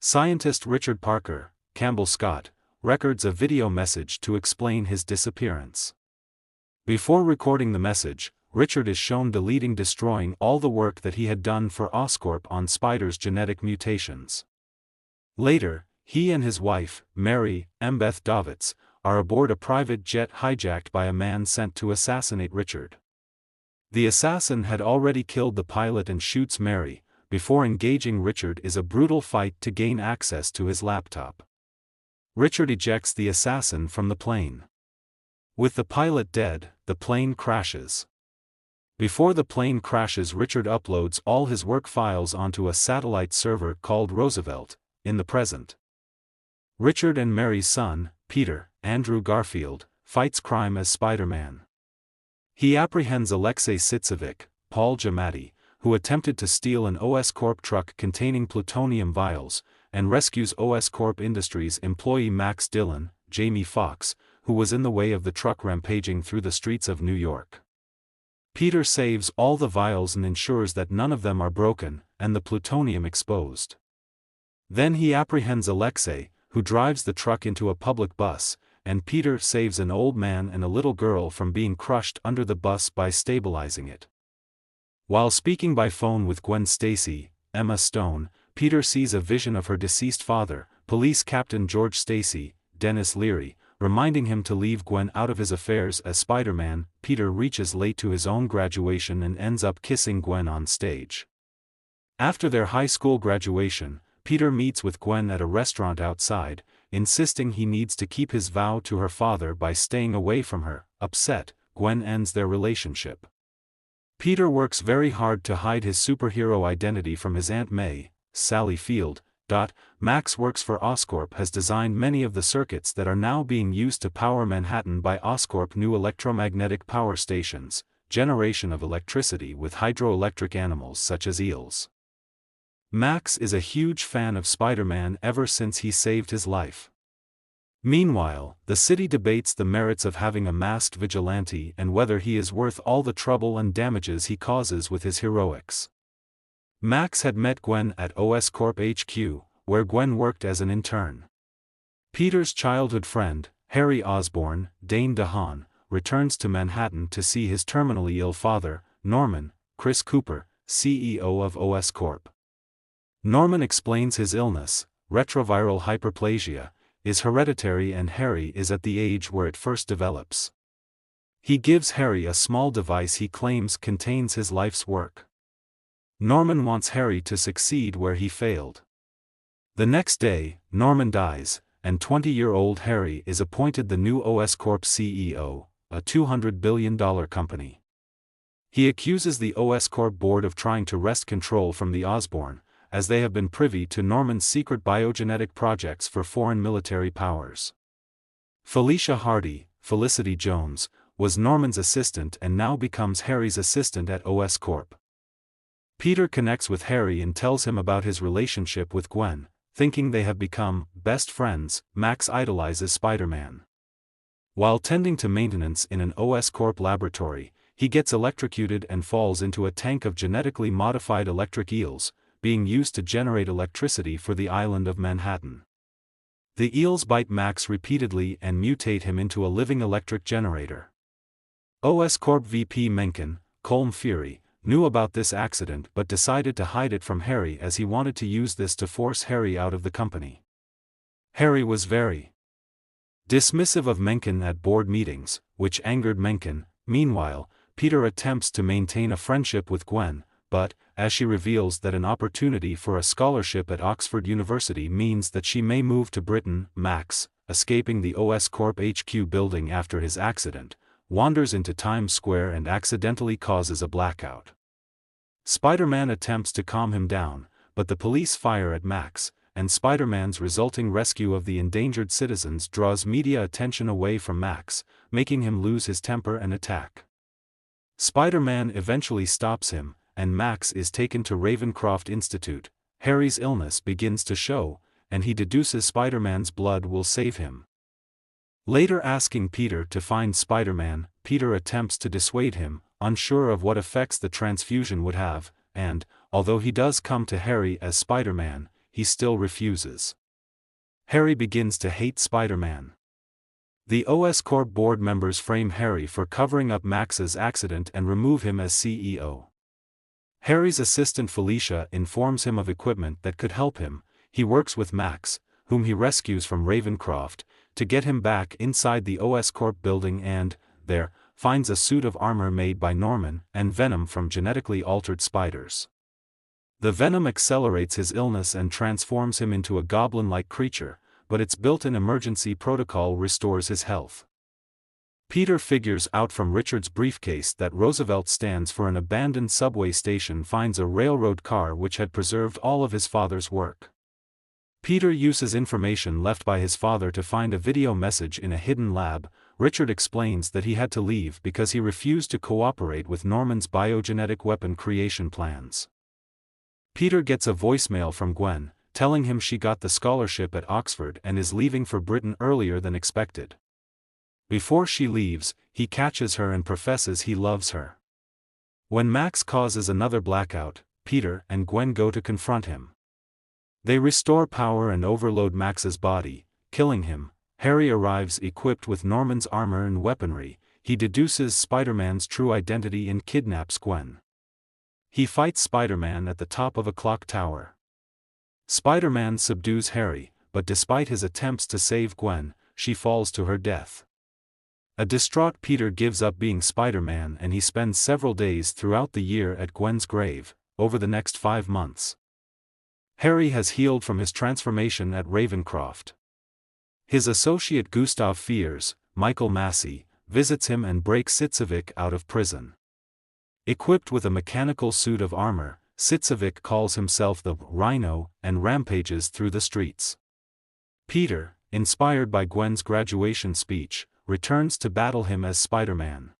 Scientist Richard Parker, Campbell Scott, records a video message to explain his disappearance. Before recording the message, Richard is shown destroying all the work that he had done for Oscorp on Spider's genetic mutations. Later, he and his wife, Mary Embeth Dovitz, are aboard a private jet hijacked by a man sent to assassinate Richard. The assassin had already killed the pilot and shoots Mary. Before engaging Richard is a brutal fight to gain access to his laptop. Richard ejects the assassin from the plane. With the pilot dead, the plane crashes. Before the plane crashes, Richard uploads all his work files onto a satellite server called Roosevelt, in the present. Richard and Mary's son, Peter, Andrew Garfield, fights crime as Spider-Man. He apprehends Alexei Sitsovic, Paul Giamatti, who attempted to steal an Oscorp truck containing plutonium vials, and rescues Oscorp Industries employee Max Dillon, Jamie Foxx, who was in the way of the truck rampaging through the streets of New York. Peter saves all the vials and ensures that none of them are broken, and the plutonium exposed. Then he apprehends Alexei, who drives the truck into a public bus, and Peter saves an old man and a little girl from being crushed under the bus by stabilizing it. While speaking by phone with Gwen Stacy, Emma Stone, Peter sees a vision of her deceased father, Police Captain George Stacy, Dennis Leary, reminding him to leave Gwen out of his affairs as Spider-Man. Peter reaches late to his own graduation and ends up kissing Gwen on stage. After their high school graduation, Peter meets with Gwen at a restaurant outside, insisting he needs to keep his vow to her father by staying away from her. Upset, Gwen ends their relationship. Peter works very hard to hide his superhero identity from his Aunt May, Sally Field. Max works for Oscorp, has designed many of the circuits that are now being used to power Manhattan by Oscorp new electromagnetic power stations, generation of electricity with hydroelectric animals such as eels. Max is a huge fan of Spider-Man ever since he saved his life. Meanwhile, the city debates the merits of having a masked vigilante and whether he is worth all the trouble and damages he causes with his heroics. Max had met Gwen at Oscorp HQ, where Gwen worked as an intern. Peter's childhood friend, Harry Osborn, Dane DeHaan, returns to Manhattan to see his terminally ill father, Norman. Chris Cooper, CEO of Oscorp. Norman explains his illness, retroviral hyperplasia, is hereditary and Harry is at the age where it first develops. He gives Harry a small device he claims contains his life's work. Norman wants Harry to succeed where he failed. The next day, Norman dies, and 20-year-old Harry is appointed the new Oscorp CEO, a $200 billion company. He accuses the Oscorp board of trying to wrest control from the Osborn, as they have been privy to Norman's secret biogenetic projects for foreign military powers. Felicia Hardy, Felicity Jones, was Norman's assistant and now becomes Harry's assistant at Oscorp. Peter connects with Harry and tells him about his relationship with Gwen, thinking they have become best friends. Max idolizes Spider-Man. While tending to maintenance in an Oscorp laboratory, he gets electrocuted and falls into a tank of genetically modified electric eels, being used to generate electricity for the island of Manhattan. The eels bite Max repeatedly and mutate him into a living electric generator. Oscorp VP Mencken, Colm Fury, knew about this accident but decided to hide it from Harry as he wanted to use this to force Harry out of the company. Harry was very dismissive of Mencken at board meetings, which angered Mencken. Meanwhile, Peter attempts to maintain a friendship with Gwen, but, as she reveals that an opportunity for a scholarship at Oxford University means that she may move to Britain, Max, escaping the Oscorp HQ building after his accident, wanders into Times Square and accidentally causes a blackout. Spider-Man attempts to calm him down, but the police fire at Max, and Spider-Man's resulting rescue of the endangered citizens draws media attention away from Max, making him lose his temper and attack. Spider-Man eventually stops him, and Max is taken to Ravencroft Institute. Harry's illness begins to show, and he deduces Spider-Man's blood will save him. Later asking Peter to find Spider-Man, Peter attempts to dissuade him, unsure of what effects the transfusion would have, and, although he does come to Harry as Spider-Man, he still refuses. Harry begins to hate Spider-Man. The Oscorp board members frame Harry for covering up Max's accident and remove him as CEO. Harry's assistant Felicia informs him of equipment that could help him. He works with Max, whom he rescues from Ravencroft, to get him back inside the Oscorp building and, there, finds a suit of armor made by Norman and venom from genetically altered spiders. The venom accelerates his illness and transforms him into a goblin-like creature, but its built-in emergency protocol restores his health. Peter figures out from Richard's briefcase that Roosevelt stands for an abandoned subway station, finds a railroad car which had preserved all of his father's work. Peter uses information left by his father to find a video message in a hidden lab. Richard explains that he had to leave because he refused to cooperate with Norman's biogenetic weapon creation plans. Peter gets a voicemail from Gwen, telling him she got the scholarship at Oxford and is leaving for Britain earlier than expected. Before she leaves, he catches her and professes he loves her. When Max causes another blackout, Peter and Gwen go to confront him. They restore power and overload Max's body, killing him. Harry arrives equipped with Norman's armor and weaponry. He deduces Spider-Man's true identity and kidnaps Gwen. He fights Spider-Man at the top of a clock tower. Spider-Man subdues Harry, but despite his attempts to save Gwen, she falls to her death. A distraught Peter gives up being Spider-Man and he spends several days throughout the year at Gwen's grave. Over the next 5 months, Harry has healed from his transformation at Ravencroft. His associate Gustav Fiers, Michael Massey, visits him and breaks Sitzevik out of prison. Equipped with a mechanical suit of armor, Sitzevik calls himself the Rhino and rampages through the streets. Peter, inspired by Gwen's graduation speech, returns to battle him as Spider-Man.